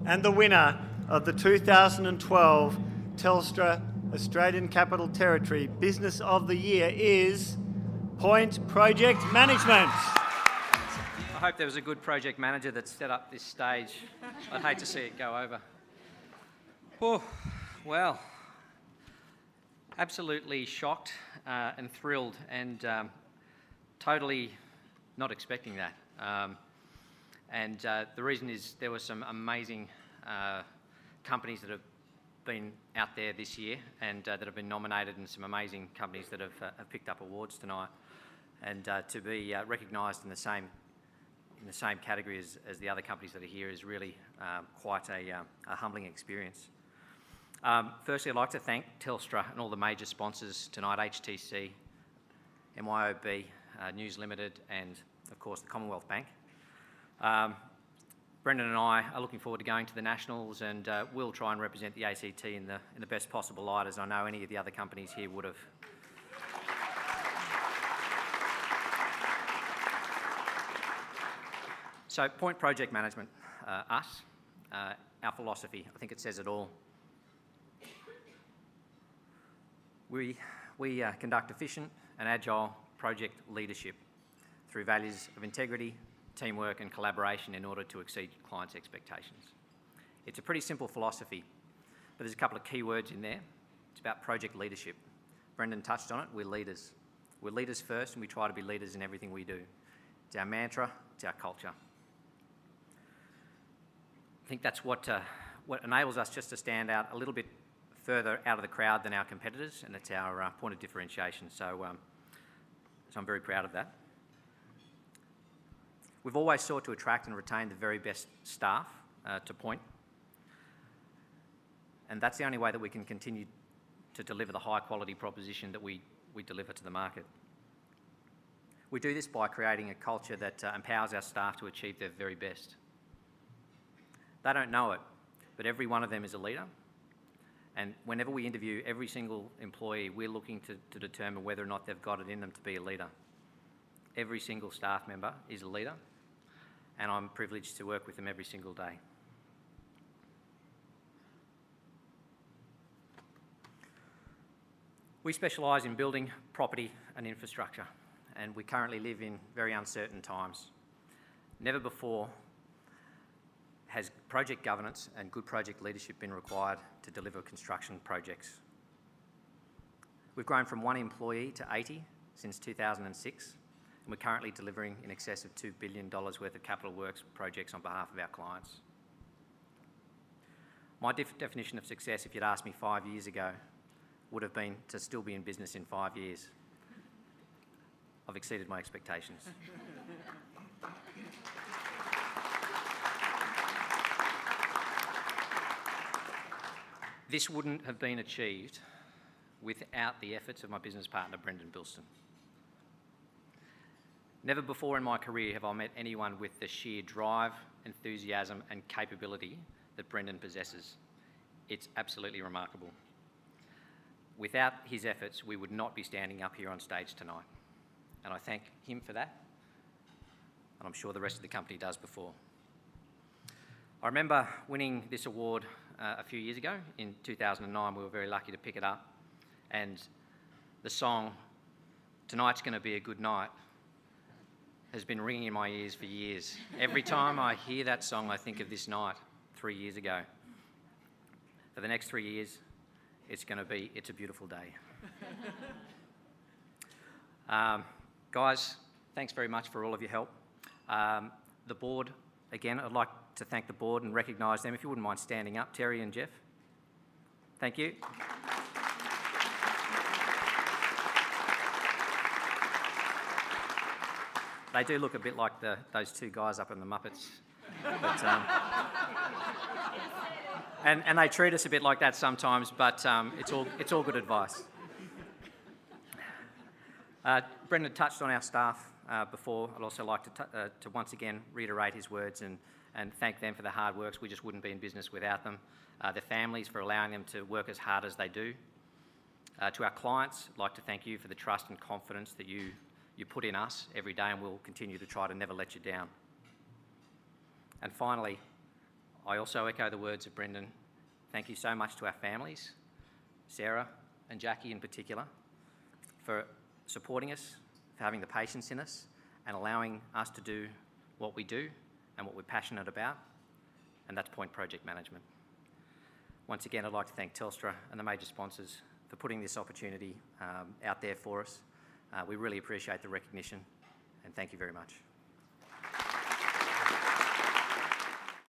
And the winner of the 2012 Telstra Australian Capital Territory Business of the Year is Point Project Management. I hope there was a good project manager that set up this stage. I'd hate to see it go over. Oh, well, absolutely shocked and thrilled and totally not expecting that. The reason is there were some amazing companies that have been out there this year and that have been nominated, and some amazing companies that have picked up awards tonight. And to be recognised in the same category as the other companies that are here is really quite a humbling experience. Firstly, I'd like to thank Telstra and all the major sponsors tonight: HTC, MYOB, News Limited, and of course the Commonwealth Bank. Brendan and I are looking forward to going to the Nationals, and we'll try and represent the ACT in the best possible light, as I know any of the other companies here would have. So, Point Project Management, our philosophy, I think it says it all. We conduct efficient and agile project leadership through values of integrity, teamwork and collaboration in order to exceed clients' expectations. It's a pretty simple philosophy, but there's a couple of key words in there. It's about project leadership. Brendan touched on it. We're leaders. We're leaders first, and we try to be leaders in everything we do. It's our mantra. It's our culture. I think that's what enables us just to stand out a little bit further out of the crowd than our competitors, and it's our point of differentiation. So I'm very proud of that. We've always sought to attract and retain the very best staff to Point, and that's the only way that we can continue to deliver the high quality proposition that we deliver to the market. We do this by creating a culture that empowers our staff to achieve their very best. They don't know it, but every one of them is a leader, and whenever we interview every single employee, we're looking to determine whether or not they've got it in them to be a leader. Every single staff member is a leader, and I'm privileged to work with them every single day. We specialise in building, property and infrastructure, and we currently live in very uncertain times. Never before has project governance and good project leadership been required to deliver construction projects. We've grown from 1 employee to 80 since 2006. And we're currently delivering in excess of $2 billion worth of capital works projects on behalf of our clients. My definition of success, if you'd asked me 5 years ago, would have been to still be in business in 5 years. I've exceeded my expectations. This wouldn't have been achieved without the efforts of my business partner, Brendan Bilston. Never before in my career have I met anyone with the sheer drive, enthusiasm and capability that Brendan possesses. It's absolutely remarkable. Without his efforts, we would not be standing up here on stage tonight. And I thank him for that, and I'm sure the rest of the company does before. I remember winning this award a few years ago. In 2009, we were very lucky to pick it up, and the song, "Tonight's Gonna Be a Good Night," has been ringing in my ears for years. Every time I hear that song, I think of this night 3 years ago. For the next 3 years, it's a beautiful day. Guys, thanks very much for all of your help. The board, again, I'd like to thank the board and recognise them. If you wouldn't mind standing up, Terry and Jeff. Thank you. They do look a bit like those two guys up in the Muppets. But, and they treat us a bit like that sometimes, but it's all good advice. Brendan touched on our staff before. I'd also like to once again reiterate his words and thank them for the hard work. We just wouldn't be in business without them. Their families for allowing them to work as hard as they do. To our clients, I'd like to thank you for the trust and confidence that you put in us every day, and we'll continue to try to never let you down. And finally, I also echo the words of Brendan. Thank you so much to our families, Sarah and Jackie in particular, for supporting us, for having the patience in us and allowing us to do what we do and what we're passionate about, and that's point project management. Once again, I'd like to thank Telstra and the major sponsors for putting this opportunity out there for us. We really appreciate the recognition, and thank you very much.